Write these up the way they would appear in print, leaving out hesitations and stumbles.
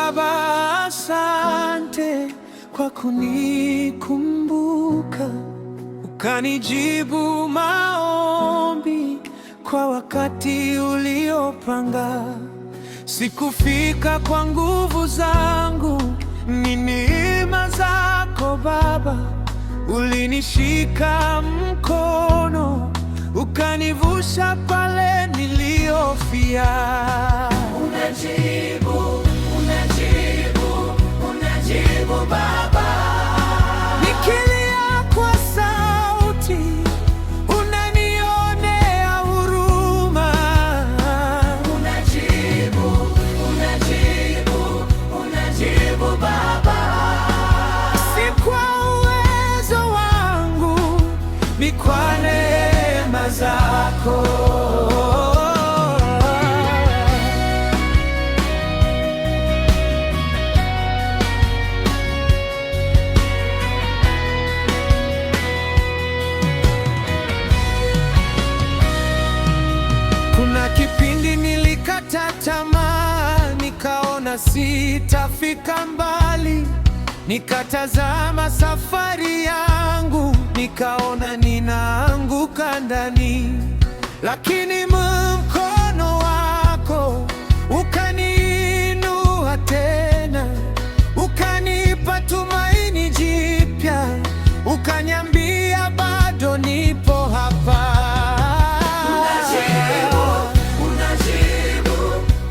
Baba, asante kwa kunikumbuka, ukanijibu maombi kwa wakati uliopanga. Sikufika kwa nguvu zangu, ni neema zako Baba. Ulinishika mkono, ukanivusha pale nilihofia. Unajibu, unajibu, unajibu Baba. Nikilia kwa sauti, unanionea huruma. Unajibu, unajibu, unajibu Baba. Si kwa uwezo wangu, ni kwa neema zako. Kuna kipindi nilikata tamaa, nikaona sitafika mbali. Nikatazama safari yangu, nikaona ninaanguka ndani. Lakini mkono wako ukaniinua tena, ukanipa tumaini jipya, ukaniambia bado nipo hapa.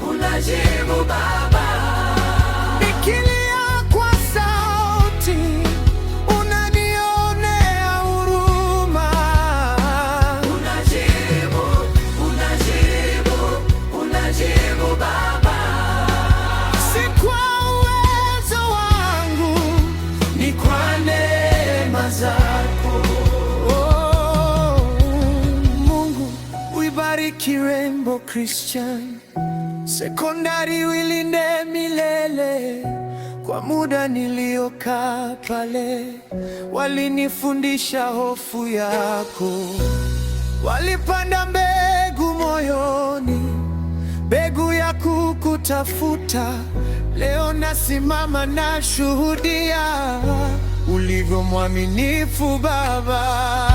Unajibu Baba. Nikilia kwa sauti, unanionea huruma. Unajibu, unajibu, unajibu Baba. Si kwa uwezo wangu, ni kwa neema zako. Oh, Mungu uibariki Rainbow Christian Sekondari, uilinde milele. Kwa muda niliokaa pale, walinifundisha hofu yako. Walipanda mbegu moyoni, mbegu ya kukutafuta. Leo nasimama na shuhudia ulivyo mwaminifu Baba.